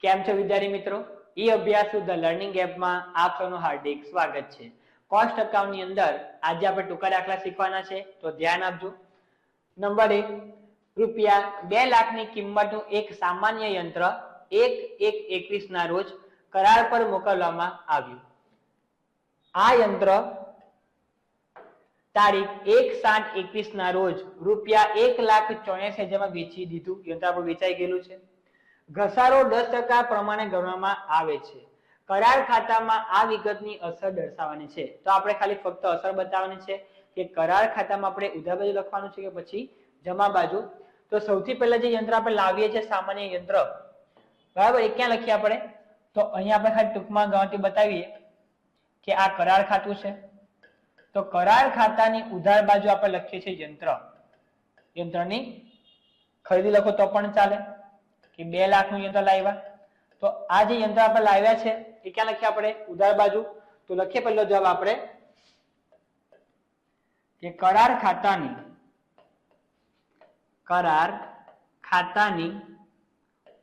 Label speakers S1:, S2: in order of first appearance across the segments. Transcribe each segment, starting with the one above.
S1: કેમ છો વિદ્યાર્થી મિત્રો? ઈ અભ્યાસુ ધ લર્નિંગ એપમાં આપ સૌનું હાર્દિક સ્વાગત છે. કોસ્ટ અકાઉન્ટની અંદર આજે આપણે ટૂંકા દાખલા શીખવાના છે, તો ધ્યાન આપજો. નંબર 1, રૂપિયા 2 લાખની કિંમતનું એક સામાન્ય યંત્ર 1/1/21 ના રોજ કરાર પર મોકલવામાં આવ્યું. આ યંત્ર તારીખ 1/7/21 ના રોજ રૂપિયા 1,84,000 માં વેચી દીધું. યંત્ર આપણું વેચાઈ ગયેલું છે. ઘસારો 10% પ્રમાણે ગણવામાં આવે છે. કરાર ખાતામાં આ વિગતની અસર દર્શાવવાની છે. તો આપણે ખાલી ફક્ત અસર બતાવવાની છે કે કરાર ખાતામાં આપણે ઉધાર બાજુ લખવાનું છે કે પછી જમા બાજુ. તો સૌથી પહેલા જે યંત્ર આપણે લાવીએ છીએ સામાન્ય યંત્ર, બરાબર, એ ક્યાં લખીએ આપણે? તો અહીંયા આપણે ખાલી ટૂંકમાં ગણતરી બતાવીએ કે આ કરાર ખાતું છે. તો કરાર ખાતાની ઉધાર બાજુ આપણે લખીએ છીએ યંત્ર. યંત્રની ખરીદી લખો તો પણ ચાલે કે 2 લાખનું યંત્ર લાવ્યા. તો આ જે યંત્ર આપણે લાવ્યા છે એ ક્યાં લખીએ આપણે? ઉધાર બાજુ. તો લખીએ પહેલો જવાબ આપણે કે કરાર ખાતાની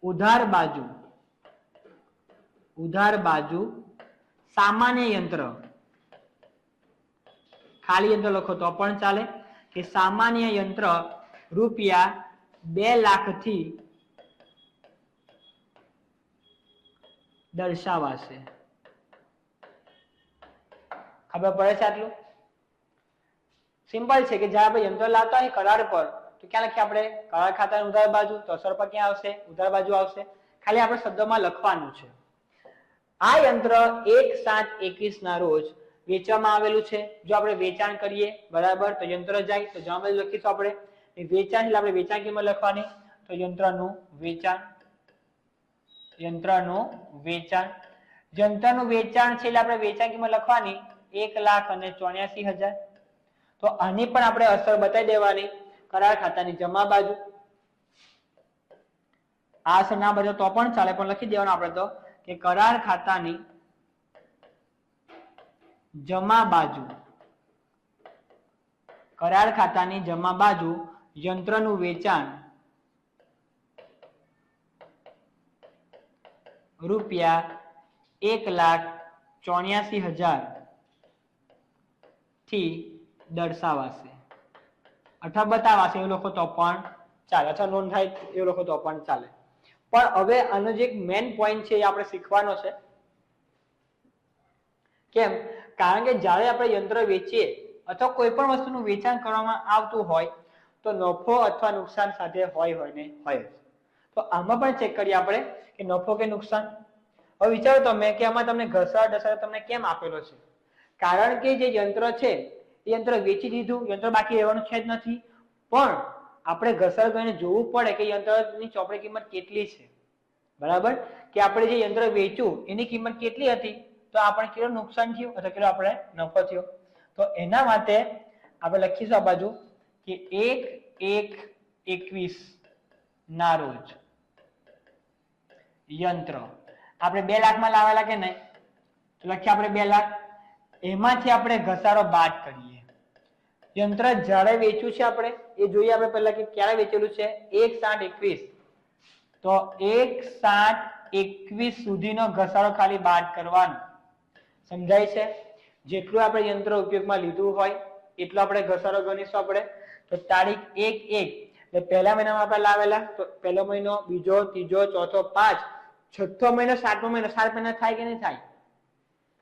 S1: ઉધાર બાજુ સામાન્ય યંત્ર, ખાલી યંત્ર લખો તો પણ ચાલે કે સામાન્ય યંત્ર રૂપિયા 2 લાખથી દર્શાવાશે. ખબર પડે છે આટલું? સિમ્પલ છે કે જ્યારે આપણે યંત્ર લાવતા હોય કરાર પર તો ક્યાં લખીએ આપણે? કરાર ખાતાની ઉધાર બાજુ. તો અસર પર ક્યાં આવશે? ઉધાર બાજુ આવશે. ખાલી આપણે શબ્દમાં લખવાનું છે. આ યંત્ર 1/7/21 ના રોજ વેચવામાં આવેલું છે. જો આપણે વેચાણ કરીએ, બરાબર, તો યંત્ર જાય તો જમા બાજુ લખીશું આપણે વેચાણ, એટલે આપણે વેચાણ કિંમત લખવાની. તો યંત્રનું વેચાણ છે એટલે આપણે વેચાણ કિંમત લખવાની 1,84,000. તો આની પણ આપણે અસર બતાવી દેવાની કરાર ખાતાની જમા બાજુ. આ અસર ના બતાવો તો પણ ચાલે, પણ લખી દેવાનું આપણે તો કે કરાર ખાતાની જમા બાજુ યંત્રનું વેચાણ રૂપિયા 1,84,000 થી દર્શાવાશે. અથવા બતાવાશે એવું લખો તો પણ ચાલે, અથવા નોંધ થાય એવું લખો તો પણ ચાલે. પણ હવે આનો જે મેઇન પોઈન્ટ છે એ આપણે શીખવાનો છે. કેમ? કારણ કે જ્યારે આપણે યંત્ર વેચીએ અથવા કોઈ પણ વસ્તુનું વેચાણ કરવામાં આવતું હોય તો નફો અથવા નુકસાન સાથે હોય ને હોય. તો આમાં પણ ચેક કરીએ આપણે કે નફો કે નુકસાન. હવે વિચારો તમે કે આમાં તમને ઘસારો તમને કેમ આપેલો છે? કારણ કે જે યંત્ર છે એ યંત્ર વેચી દીધું, યંત્ર બાકી રહેવાનું છે જ નથી. પણ આપણે ઘસારો કરીને જોવું પડે કે યંત્રની ચોપડી કિંમત કેટલી છે, બરાબર, કે આપણે જે યંત્ર વેચ્યું એની કિંમત કેટલી હતી, તો આપણે કેટલું નુકસાન થયું અથવા કેટલો આપણે નફો થયો. તો એના માટે આપણે લખીશું આ બાજુ કે 1/1/21 ના રોજ યંત્ર આપણે 2 લાખમાં લાવેલા કે નહીં, તો લખીએ આપણે 2 લાખ. એમાંથી આપણે ઘસારો બાદ કરીએ. યંત્ર જ્યારે વેચ્યું છે આપણે એ જોઈએ આપણે પહેલા કે ક્યારે વેચેલું છે? 1/7/21. તો 1/7/21 સુધીનો ઘસારો ખાલી બાદ કરવાનો. સમજાય છે? જેટલું આપણે યંત્ર ઉપયોગમાં લીધું હોય એટલો આપણે ઘસારો ગણીશું આપણે. તો તારીખ 1/1 એટલે પહેલા મહિનામાં આપણે લાવેલા, તો પહેલો મહિનો, બીજો, ત્રીજો, ચોથો, 5, છઠ્ઠો મહિનો, 7મો મહિનો. 7 મહિના થાય કે નહીં થાય?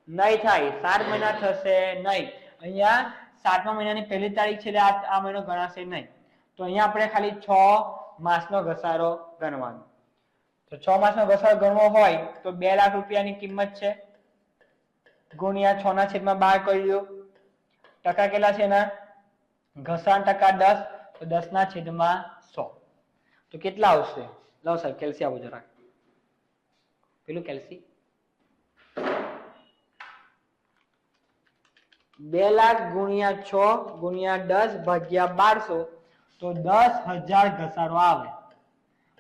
S1: નહીં થાય. 7 મહિના થશે નહીં. અહીંયા 7મા મહિનાની પહેલી તારીખ છે એટલે આ મહિનો ગણાશે નહીં. તો અહીંયા આપણે ખાલી 6 માસનો ઘસારો ગણવાનો. તો 6 માસનો ઘસારો ગણવો હોય તો 2 લાખ રૂપિયાની કિંમત છે, ગુણ્યા 6/12 કરી દો. ટકા કેટલા છે એના? ઘસાણ ટકા 10, તો 10/100. તો કેટલા આવશે? લો સાહેબ કેલ્સી આવો જરા, પેલું કેલ્સી. 2 લાખ ગુણ્યા 6 ગુણ્યા 10 ભાગ્યા 1200, તો 10,000 ઘસારો આવે.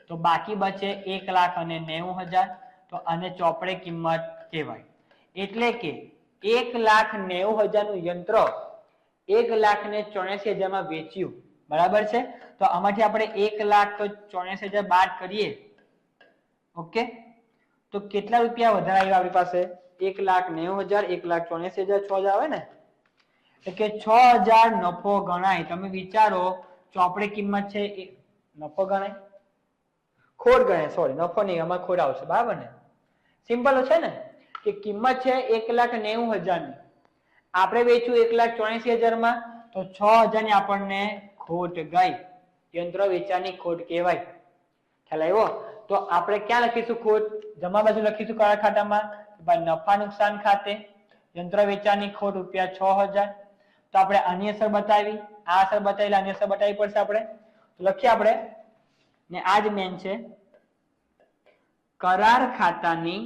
S1: તો બાકી બચે 1,90,000. તો આને ચોપડે કિંમત કહેવાય. એટલે કે 1,90,000 નું યંત્ર 1,84,000 માં વેચ્યું, બરાબર છે. તો આમાંથી આપણે 1,84,000 બાદ કરીએ, ઓકે, તો કેટલા રૂપિયા વધારે આવ્યા આપણી પાસે? 1,90,000, 1,84,000, 6,000 આવે ને, એટલે કે 6,000 નફો ગણાય. તમે વિચારો, ચોપડી કિંમત છે નફો ગણાય, ખોટ ગણાય, સોરી નફો નહીં, આમાં ખોટ આવશે, બરાબર ને? સિમ્પલ છે ને કે કિંમત છે 1,90,000 ની, આપણે વેચ્યું 1,84,000 માં, તો 6,000 ની આપણને ખોટ ગઈ, યંત્ર વેચાણની ખોટ કહેવાય. ખ્યાલ આવ્યો? તો આપણે ક્યાં લખીશું ખોટ? જમા બાજુ લખીશું કયા ખાતામાં? ભાઈ નફા નુકસાન ખાતે. યંત્ર વેચાણની ખોટ ₹6,000. તો આપણે આની અસર બતાવી, આ અસર બતાવી, આની અસર બતાવી પડશે આપણે. તો લખીએ આપણે, ને આ જ મેન છે, કરાર ખાતાની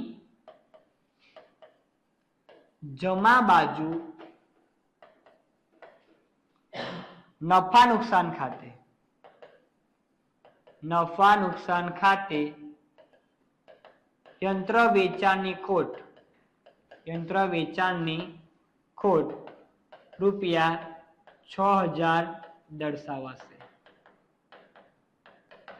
S1: જમા બાજુ નફા નુકસાન ખાતે, નફા નુકસાન ખાતે યંત્ર વેચાણની ખોટ, યંત્ર વેચાણની ખોટ ₹6,000 દર્શાવાશે,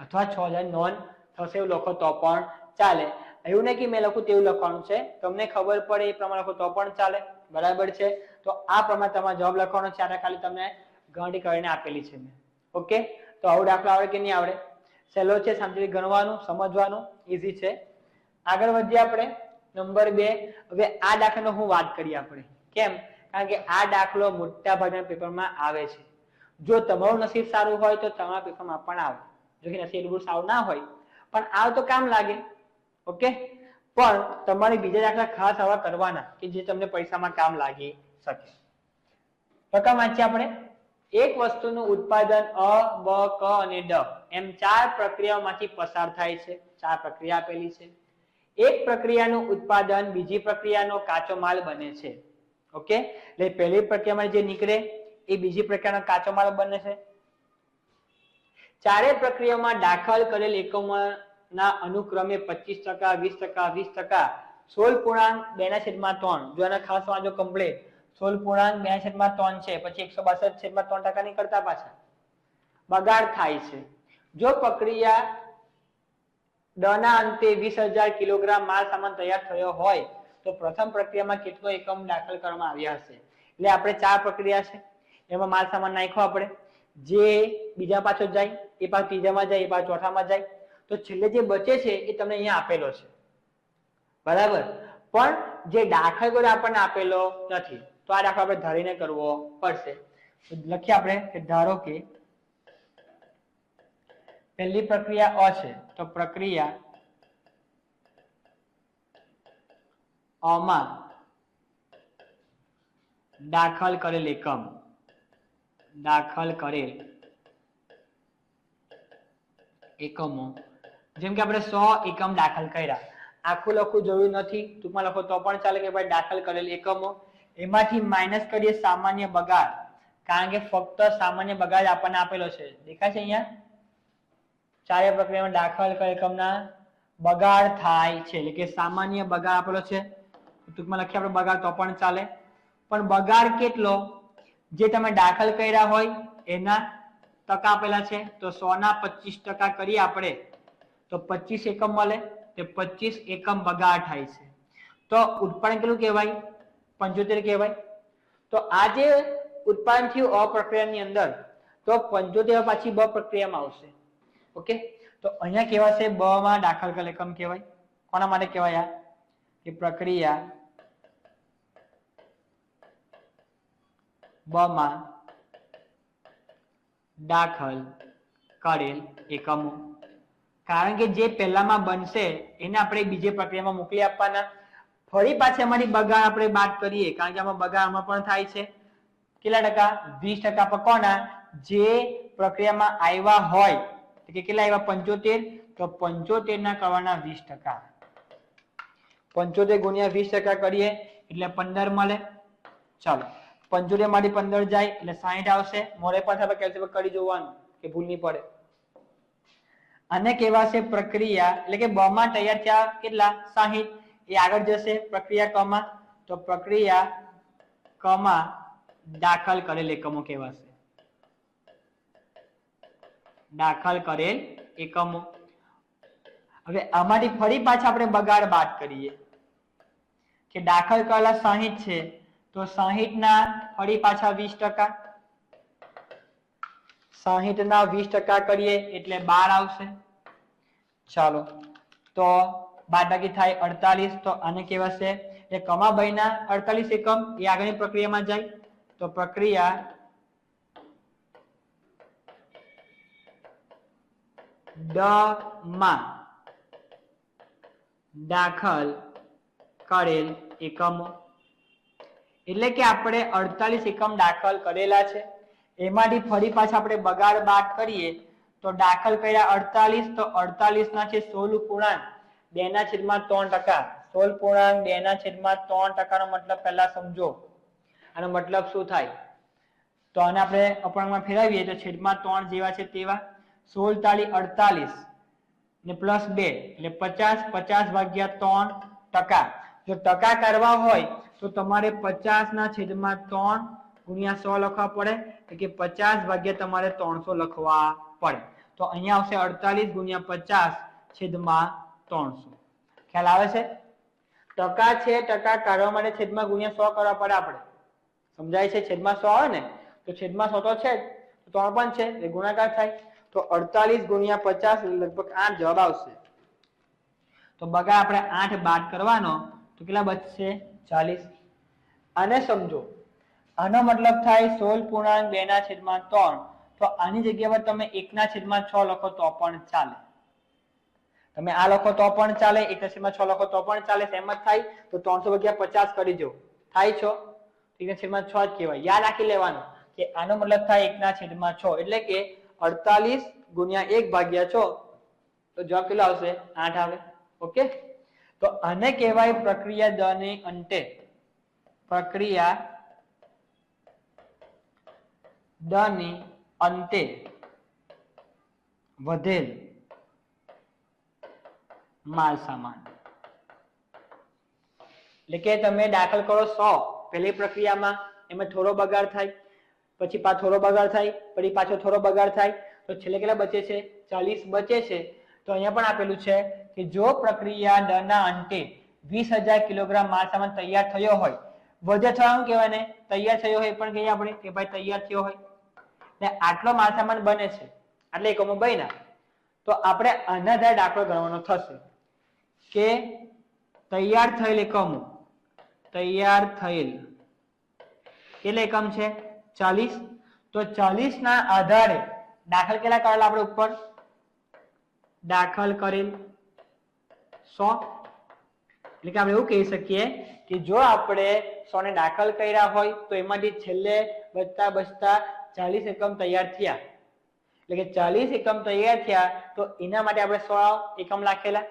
S1: અથવા 6,000 નોંધ થશે એવું લખો તો પણ ચાલે. એવું નહીં કે મેં લખું તેવું લખવાનું છે, તમને ખબર પડે એ પ્રમાણે લખો તો પણ ચાલે, બરાબર છે? તો આ પ્રમાણે તમારે જવાબ લખવાનો છે. આને ખાલી તમને ગણતરી કરીને આપેલી છે મેં. ઓકે, તો આવો દાખલો આવડે કે નહીં આવડે? સહેલો છે, શાંતિથી ગણવાનું, સમજવાનું, ઈઝી છે. આગળ વધીએ આપણે નંબર 2. હવે આ દાખલાનો હું વાત કરીએ આપણે. કેમ? કારણ કે આ દાખલો મોટા ભાગના પેપરમાં આવે છે. જો તમારું નસીબ સારું હોય તો તમારા પેપરમાં પણ આવે, જો કે નસીબ એટલું સારું ના હોય પણ આવ તો કામ લાગે. ઓકે, પણ તમારે બીજા દાખલા ખાસ આવા કરવાના કે જે તમને પરીક્ષામાં કામ લાગી શકે. પ્રકાર વાંચીએ આપણે. એક વસ્તુનું ઉત્પાદન અ, બ, ક અને ડ એમ 4 પ્રક્રિયાઓમાંથી પસાર થાય છે. 4 પ્રક્રિયા આપેલી છે. એક પ્રક્રિયાનું ઉત્પાદન બીજી પ્રક્રિયાનો કાચો માલ બને છે. ઓકે, એટલે પહેલી પ્રક્રિયામાં જે નીકળે એ બીજી પ્રક્રિયાનો કાચો માલ બને છે. ચારે પ્રક્રિયામાં દાખલ કરેલ એકમોના અનુક્રમે 25%, 20%, 20%, 16.2/3. જો આના ખાસ વાંચો કમ્પ્લીટ. 16.2/3 છે, પછી 162.3% નીકળતા પાછા બગાડ થાય છે. જો પ્રક્રિયા ડ ના અંતે 20,000 કિલોગ્રામ માલ સામાન તૈયાર થયો હોય તો પ્રથમ પ્રક્રિયામાં કેટલો એકમ દાખલ કરવામાં આવ્યા હશે? એટલે આપણે 4 પ્રક્રિયા છે, એમાં માલ સામાન નાખ્યો આપણે, જે બીજા પાછો જાય, એ પાછો ત્રીજામાં જાય, એ પાછો ચોથામાં જાય, તો છેલ્લે જે બચે છે એ તમને અહીંયા આપેલો છે, બરાબર? પણ જે દાખલ કર્યો આપણને આપેલો નથી, તો આ દાખલો આપણે ધારીને કરવો પડશે. લખીએ આપણે કે ધારો કે પહેલી પ્રક્રિયા અ છે, તો પ્રક્રિયા અમાં દાખલ કરેલ એકમ, દાખલ કરેલ એકમો, જેમ કે આપણે 100 એકમ દાખલ કર્યા, આખું લખવું જરૂરી નથી, ટૂંકમાં લખો તો પણ ચાલે કે ભાઈ દાખલ કરેલ એકમો, એમાંથી માઇનસ કરીએ સામાન્ય બગાડ, કારણ કે ફક્ત સામાન્ય બગાડ આપણને આપેલો છે. દેખાય છે અહીંયા? ચારે પ્રક્રિયામાં દાખલ કરેલ એકમના બગાડ થાય છે, એટલે કે સામાન્ય બગાડ આપેલો છે. ટૂંકમાં લખીએ આપણે બગાડ તો પણ ચાલે, પણ બગાડ કેટલો? જે તમે દાખલ કર્યા હોય એના ટકા આપેલા છે, તો 100 ના 25% કરીએ આપણે તો 25 એકમ મળે, તે 25 એકમ બગાડ થાય છે. તો ઉત્પાદન કેટલું કહેવાય? 75 કહેવાય. તો આ જે ઉત્પાદન થયું અ પ્રક્રિયાની અંદર, તો 75 પાછી બ પ્રક્રિયામાં આવશે. ઓકે, તો અહીંયા કહેવાશે બ માં દાખલ કરેલ એકમ કહેવાય. કોના માટે કહેવાય? આ કે પ્રક્રિયા બ માં દાખલ કરેલ એકમો, કારણ કે જે પહેલામાં બનશે એને આપણે બીજી પ્રક્રિયામાં મોકલી આપવાના. ફરી પાછી અમારી બગાડ આપણે બાદ કરીએ, કારણ કે આમાં બગાડ આમાં પણ થાય છે. કેટલા ટકા? 20% પર કોના? જે પ્રક્રિયામાં આવ્યા હોય, કે કેટલા આવ્યા? 75, તો 75 ના કરવાના 20%. 75 ગુણ્યા 20% કરીએ એટલે 15 મળે. ચાલો, 75 માંથી 15 જાય એટલે 60 આવશે. મોરે પાછા આપણે કેલ્ક્યુલેટ કરી જોવાનું કે ભૂલ નહીં પડે. આને કહેવાશે પ્રક્રિયા, એટલે કે બ માં તૈયાર થયા કેટલા? 60. એ આગળ જશે પ્રક્રિયા ક માં, તો પ્રક્રિયા ક માં દાખલ કરેલ એકમો કહેવાશે. દાખલ કરેલ એકમો. હવે આમાંથી ફરી પાછા આપણે બગાડ બાદ કરીએ કે દાખલ કરેલા 60 છે તો 60 ના ફરી પાછા 20%, 60 ના 20% કરીએ એટલે 12 આવશે. ચાલો તો બાદબાકી થાય 48, તો આને કહેવાશે એ કમાભાઈના 48 એકમ એ આગળની પ્રક્રિયામાં જાય તો પ્રક્રિયા ડ માં દાખલ કરેલ એકમો, એટલે કે આપણે 48 એકમ દાખલ કરેલા છે, એમાંથી ફરી પાછા આપણે બગાડ બાદ કરીએ તો દાખલ કર્યા 48, તો 48 ના છે 16.2/3%. 16.2/3% નો મતલબ પહેલા સમજો. આનો મતલબ શું થાય? તો આને આપણે અપૂર્ણાંકમાં ફેરવીએ તો છેદમાં 3 જેવા છે તેવા 16 તાલી 48 ને પ્લસ 2 એટલે 50, 50/3%. જો ટકા કરવા હોય તો તમારે 50 ના છેદમાં 3 ગુણ્યા 100 લખવા પડે, એટલે કે 50 ભાગ્યા તમારે 300 લખવા પડે. તો અહીંયા આવશે 48 ગુણ્યા 50 છેદમાં 300. ખ્યાલ આવે છે? ટકા છે, ટકા કાઢવા માટે છેદમાં ગુણ્યા 100 કરવા પડે આપણે. સમજાય છે? છેદમાં 100 આવે ને તો છેદમાં 100 તો છે જ, 3 પણ છે એટલે ગુણાકાર થાય. તો 48 ગુણ્યા 50 લગભગ 8 જવાબ આવશે. તો બગા આપણે 8 બાદ કરવાનો તો કેટલા બચશે? 40. આને સમજો. આનો મતલબ થાય 16.2/3. તો આની જગ્યા પર તમે 1/6 લખો તો પણ ચાલે. તમે આ લખો તો પણ ચાલે, 1/6 લખો તો પણ ચાલે. એમ જ થાય તો 300/50 કરી દો. થાય છો 1/6 જ કહેવાય. યાદ રાખી લેવાનું કે આનો મતલબ થાય 1/6, એટલે કે 48 ગુણ્યા 1/6 તો જવાબ કેટલો આવશે? 8 આવે. ઓકે, તો આને કહેવાય પ્રક્રિયા દરની અંતે, પ્રક્રિયા દરની અંતે વધેલ માલ સામાન. એટલે કે તમે દાખલ કરો 100 પહેલી પ્રક્રિયામાં, એમાં થોડો બગાડ થાય, પછી પાછો થોડો બગાડ થાય, પછી પાછો થોડો બગાડ થાય, તો છેલ્લે કેટલા બચે છે? 40 બચે છે. તો અહીંયા પણ આપેલું છે કે જો પ્રક્રિયા દરના અંતે 20,000 કિલોગ્રામ માલ સામાન તૈયાર થયો હોય, વધે થવાનું કહેવાય ને, તૈયાર થયો હોય પણ કહીએ આપણે કે ભાઈ તૈયાર થયો હોય ને આટલો માલ સામાન બને છે, આટલે એકમો બન્યા, તો આપણે આના આધારે દાખલો ગણવાનો થશે કે તૈયાર થયેલ એકમો, તૈયાર થયેલ કેટલા એકમ છે? 40. તો 40 ના આધારે દાખલ કેટલા કરેલા આપણે ઉપર? દાખલ કરેલ 100. એટલે કે આપણે એવું કહી શકીએ કે જો આપણે 100 ને દાખલ કર્યા હોય તો એમાંથી છેલ્લે બચતા 40 એકમ તૈયાર થયા, એટલે કે 40 એકમ તૈયાર થયા તો એના માટે આપણે 100 એકમ રાખેલા.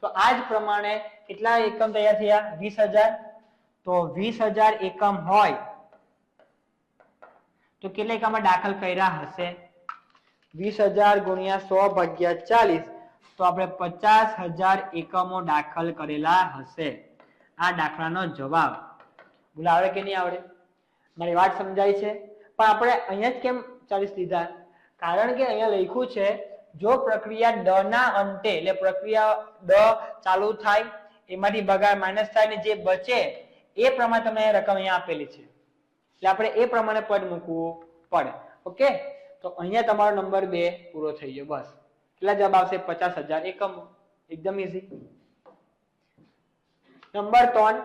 S1: તો આ જ પ્રમાણે કેટલા એકમ તૈયાર થયા? 20,000. તો 20,000 એકમ હોય તો કેટલા એકમમાં દાખલ કર્યા હશે? 20,000 ગુણ્યા 100/40 તો આપણે 50,000 એકમો દાખલ કરેલા હશે. આ દાખલાનો જવાબ. બોલો આવડે કે નહીં આવડે? મારી વાત સમજાય છે? પણ આપણે અહીંયા જ કેમ 40 લીધા? કારણ કે અહીંયા લખ્યું છે જો પ્રક્રિયા ડ ના અંતે, એટલે પ્રક્રિયા ડ ચાલુ થાય એમાંથી બગાડ માઇનસ થાય ને જે બચે એ પ્રમાણે તમને રકમ અહીંયા આપેલી છે, એટલે આપણે એ પ્રમાણે પદ મૂકવું પડે. ઓકે, તો અહીંયા તમારો નંબર 2 પૂરો થઈ ગયો. બસ કેટલા જવાબ આવશે? 50,000 એકમો. એકદમ ઈઝી. નંબર 3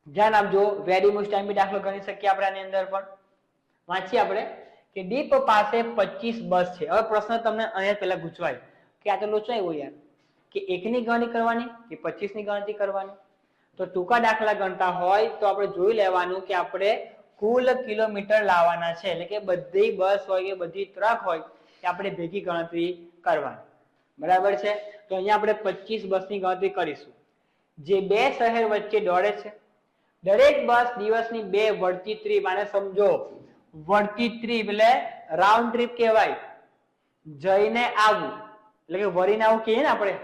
S1: ધ્યાન આપજો. વેરી મોસ્ટ ટાઈમ બી દાખલો ગણી શકીએ આપણે આની અંદર પણ. વાંચીએ આપણે કે દીપ પાસે 25 બસ છે. હવે પ્રશ્ન તમને અહીંયા પહેલા પૂછવાય કે આ તો લોચો આવ્યો યાર, કે 1 ની ગણતરી કરવાની કે 25 ની ગણતરી કરવાની? તો ટૂંકા દાખલા ગણતા હોય તો આપણે જોઈ લેવાનું કે આપણે કુલ કિલોમીટર લાવવાના છે, એટલે કે બધી બસ હોય કે બધી ટ્રક હોય કે આપણે ભેગી ગણતરી કરવાની. બરાબર છે? તો અહીંયા આપણે 25 બસની ગણતરી કરીશું જે 2 શહેર વચ્ચે દોડે છે. દરેક બસ દિવસની 2 વળતી ટ્રીપ, આને સમજો વળતી ટ્રીપ એટલે રાઉન્ડ ટ્રીપ કહેવાય, જઈને આવવું એટલે કે વળીને આવું કહીએ ને આપણે,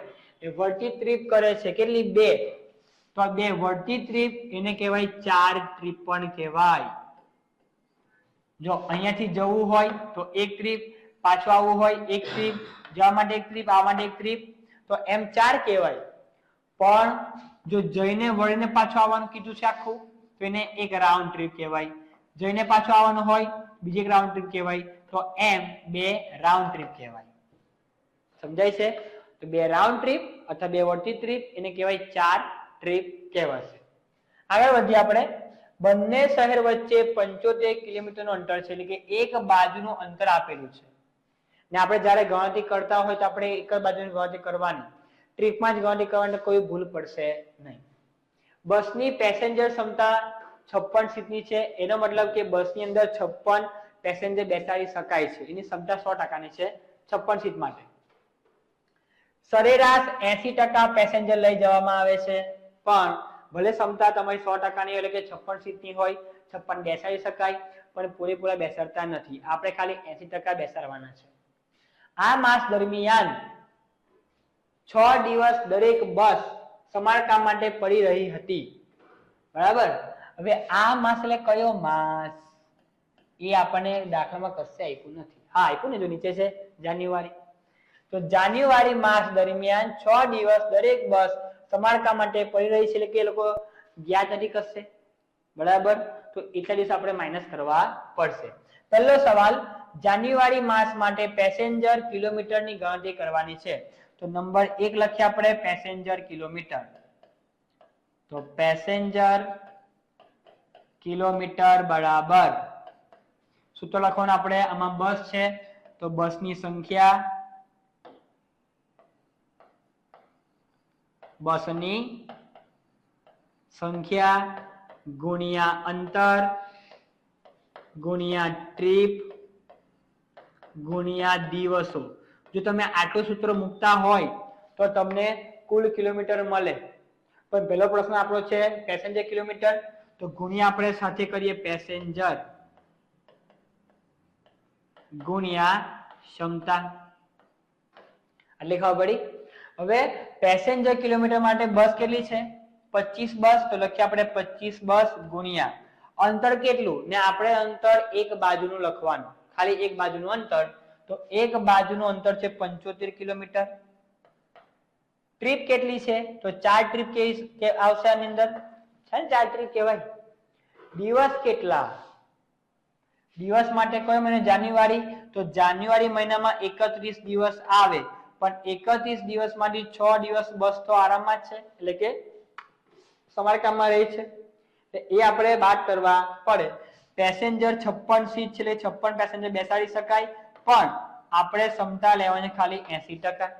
S1: એ વળતી ટ્રીપ કરે છે. કેટલી? 2. તો આ 2 વળતી ટ્રીપ એને કહેવાય 4 ટ્રીપ પણ કહેવાય. જો અહીંયાથી જવું હોય તો 1 ટ્રીપ, પાછું આવવું હોય 1 ટ્રીપ, જવા માટે 1 ટ્રીપ, આવવા માટે 1 ટ્રીપ, તો m4 કહેવાય. પણ જો જઈને વળીને પાછું આવવાનું કીધું છે આખું તો એને એક રાઉન્ડ ટ્રીપ કહેવાય. જઈને પાછું આવવાનું હોય બીજી એક રાઉન્ડ ટ્રીપ કહેવાય તો m2 રાઉન્ડ ટ્રીપ કહેવાય. સમજાય છે? તો 2 રાઉન્ડ ટ્રીપ અથવા 2 વળતી ટ્રીપ એને કહેવાય 4 ટ્રીપ કહેવાશે. આગળ વધીએ આપણે. બંને શહેર વચ્ચે 75 કિલોમીટરનું અંતર છે એટલે કે એક બાજુનું અંતર આપેલું છે ને આપણે જ્યારે ગણતરી કરતા હોય તો આપણે એક જ બાજુની ગણતરી કરવાની, ટ્રીપમાં જ ગણતરી કરવાની, કોઈ ભૂલ પડશે નહીં. બસની પેસેન્જર ક્ષમતા 56 સીટની છે. એનો મતલબ કે બસની અંદર 56 પેસેન્જર બેસાડી શકાય છે. એની ક્ષમતા 100% ની છે 56 સીટ માટે. સરેરાશ 80% પેસેન્જર લઈ જવામાં આવે છે. પણ ભલે ક્ષમતા તમારી 100% ની એટલે કે 56 સીટની હોય, 56 બેસાડી શકાય, પણ પૂરેપૂરા બેસાડતા નથી. આપણે ખાલી 80% બેસાડવાના છે. આ માસ દરમિયાન 6 દિવસ દરેક બસ સમારકામ માટે પડી રહી હતી. બરાબર? હવે આ માસ એટલે કયો માસ એ આપણને દાખલામાં કશે આપ્યું નથી. હા આપ્યું ને, જો નીચે છે જાન્યુઆરી. તો જાન્યુઆરી માસ દરમિયાન 6 દિવસ દરેક બસ સમારકામ માટે પડી રહી છે એટલે કે એ લોકો ગયા નથી કશે. બરાબર? તો એટલા દિવસ આપણે માઇનસ કરવા પડશે. પહેલો સવાલ, જાન્યુઆરી માસ માટે પેસેન્જર કિલોમીટરની ગણતરી કરવાની છે. તો નંબર 1 લખીએ આપણે પેસેન્જર કિલોમીટર. તો પેસેન્જર કિલોમીટર બરાબર સૂત્ર લખવાનું આપણે. આમાં બસ છે તો બસની સંખ્યા, બસની સંખ્યા ગુણ્યા અંતર ગુણ્યા ટ્રીપ ગુણ્યા દિવસો. જો તમે આટલું સૂત્ર મૂકતા હોય તો તમને કુલ કિલોમીટર મળે. પણ પહેલો પ્રશ્ન આપણો છે પેસેન્જર કિલોમીટર, તો ગુણ્યા આપણે સાથે કરીએ પેસેન્જર ગુણ્યા ક્ષમતા. એટલે ખબર પડી? હવે પેસેન્જર કિલોમીટર માટે બસ કેટલી છે? 25 બસ. તો લખીએ આપણે 25 બસ ગુણ્યા અંતર કેટલું, ને આપણે અંતર એક બાજુનું લખવાનું, ખાલી એક બાજુનું અંતર. તો એક બાજુનું અંતર છે 75 કિલોમીટર. ટ્રીપ કેટલી છે? તો 4 ટ્રીપ કે આવશે આની અંદર છે ને, 4 ટ્રીપ કહેવાય. દિવસ કેટલા? દિવસ માટે કયો મહિનો? જાન્યુઆરી. તો જાન્યુઆરી મહિનામાં 31 દિવસ આવે, પણ 31 દિવસમાંથી 6 દિવસ બસ તો આરામમાં જ છે એટલે કે સમારકામમાં રહી છે. એ આપણે બાદ કરવા પડે. પેસેન્જર 56 સીટ છે એટલે 56 પેસેન્જર બેસાડી શકાય, પણ આપણે ક્ષમતા લેવાની ખાલી 80%.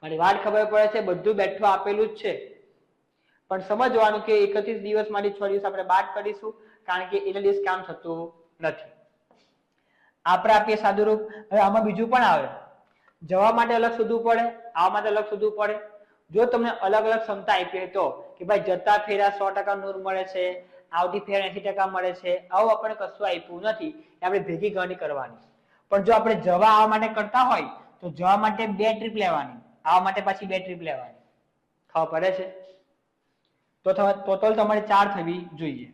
S1: મારી વાત ખબર પડે છે? બધું બેઠું આપેલું જ છે, પણ સમજવાનું કે 31 દિવસમાંથી 6 દિવસ આપણે બાદ કરીશું, કારણ કે એટલા દિવસ કામ થતું નથી. આપણે આપીએ સાદું રૂપ. હવે આમાં બીજું પણ આવે. જવા માટે અલગ શોધવું પડે, આવવા માટે અલગ શોધવું પડે. જો તમને અલગ અલગ ક્ષમતા આપી હોય તો કે ભાઈ જતા ફેરા 100% નૂર મળે છે, આવતી ફેરા 80% મળે છે, આવું આપણને કશું આપ્યું નથી, આપણે ભેગી ગણતરી કરવાની. પણ જો આપણે જવા આવવા માટે કરતા હોય તો જવા માટે 2 ટ્રીપ લેવાની, આવવા માટે પાછી 2 ટ્રીપ લેવાની. ખબર પડે છે? તો ટોટલ તમારે 4 થવી જોઈએ.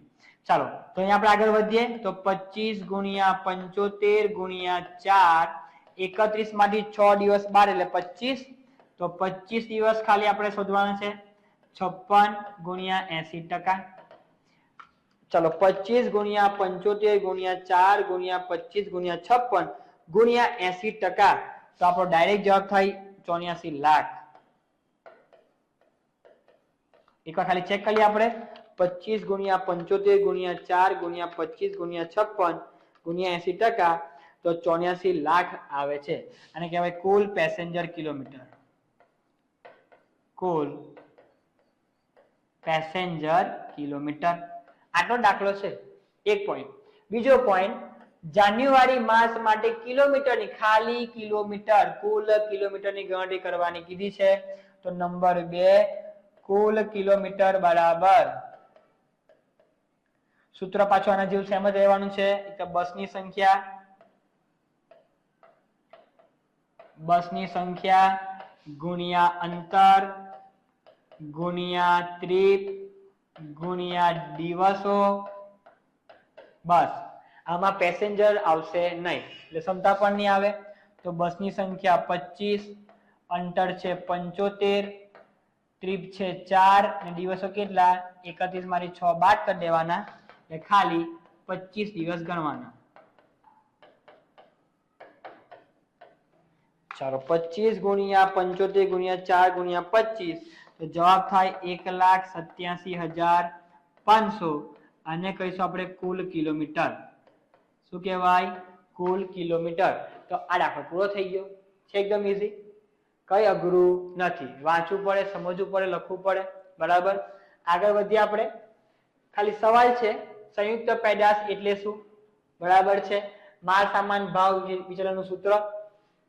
S1: ચાલો તો અહીંયા આપણે આગળ વધીએ. તો 25 ગુણ્યા 75 ગુણ્યા 4, 31 માંથી 6 દિવસ બાદ એટલે 25. તો 25 દિવસ ખાલી આપણે શોધવાના છે. 56 ગુણ્યા 80%. ચલો 25 ગુણ્યા 75 ગુણ્યા 4 ગુણ્યા 25 ગુણ્યા 56 ગુણ્યા 80%. તો આપણો ડાયરેક્ટ જવાબ થાય 84 લાખ. એકવાર ખાલી ચેક કરીએ આપણે. 25 ગુણ્યા 75 ગુણ્યા 4 ગુણ્યા 25 ગુણ્યા 56 ગુણ્યા 80%, તો 84 લાખ આવે છે. અને કહેવાય કુલ પેસેન્જર કિલોમીટર. કુલ પેસેન્જર કિલોમીટર. આટલો દાખલો છે. એક પોઈન્ટ. બીજો પોઈન્ટ, જાન્યુઆરી માસ માટે કિલોમીટરની, ખાલી કિલોમીટર, કુલ કિલોમીટરની ગણતરી કરવાની કીધી છે. તો નંબર 2 કુલ કિલોમીટર બરાબર સૂત્ર પાછું આના જેવું સેમ જ રહેવાનું છે. બસની સંખ્યા ગુણ્યા અંતર ગુણ્યા ટ્રીપ ગુણ્યા દિવસો. બસ આમાં પેસેન્જર આવશે નહીં એટલે ક્ષમતા પણ નહીં આવે. તો બસની સંખ્યા 25, અંતર છે 75, ત્રિપ છે 4 અને દિવસો કેટલા 31 માંથી 6 બાદ કરી દેવાના એટલે ખાલી 25 દિવસ ગણવાના. ચાલો 25 ગુણ્યા 75 ગુણ્યા 4 ગુણ્યા 25 તો જવાબ થાય 1,87,500 અને કહીશું આપણે કુલ કિલોમીટર. શું કહેવાય? કુલ કિલોમીટર. તો આ દાખલો પૂરો થઈ ગયો છે. એકદમ ઈઝી, કઈ અઘરું નથી. વાંચવું પડે, સમજવું પડે, લખવું પડે. બરાબર. આગળ વધીએ આપણે. ખાલી સવાલ છે સંયુક્ત પેદાશ એટલે શું? બરાબર છે. માલ સામાન ભાવ વિચલનનું સૂત્ર.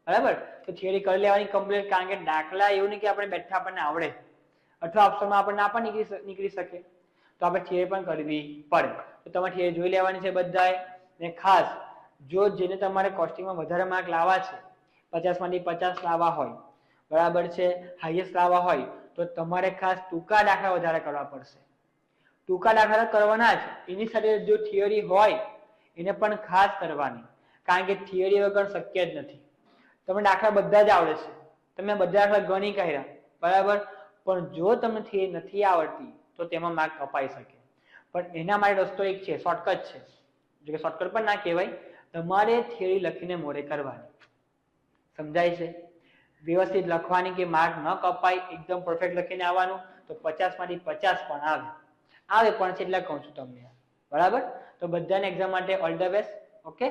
S1: બરાબર. તો થિયરી કરી લેવાની કમ્પ્લીટ, કારણ કે દાખલા એવું નહીં કે આપણે બેઠા આપણને આવડે અથવા ઓપ્શનમાં આપણને ના પણ નીકળી શકે, તો આપણે થિયરી પણ કરવી પડે. તો તમારે થિયરી જોઈ લેવાની છે બધાએ. ને ખાસ જો જેને તમારે કોસ્ટિંગમાં વધારે માર્ક લાવવા છે, 50 માંથી 50 લાવવા હોય, બરાબર છે, હાઈએસ્ટ લાવવા હોય, તો તમારે ખાસ ટૂંકા દાખલા વધારે કરવા પડશે. ટૂંકા દાખલા કરવાના જ, એની સાથે જો થિયરી હોય એને પણ ખાસ કરવાની, કારણ કે થિયરી વગર શક્ય જ નથી. તમને દાખલા બધા જ આવડે છે, તમે બધા દાખલા ગણી કાઢ્યા, બરાબર, પણ જો તમને થિયરી નથી આવડતી તો તેમાં માર્ક કપાઈ શકે. પણ એના માટે રસ્તો એક છે, શોર્ટકટ છે. જો કે શોર્ટકટ પણ ના કહેવાય, તમારે થિયરી લખીને મોઢે કરવાની. સમજાય છે? વ્યવસ્થિત લખવાની કે માર્ક ન કપાય, એકદમ પરફેક્ટ લખીને આવવાનું, તો 50 માંથી 50 પણ આવે પણ છે એટલે કહું છું તમને. બરાબર. તો બધાને એક્ઝામ માટે ઓલ ધ બેસ્ટ. ઓકે.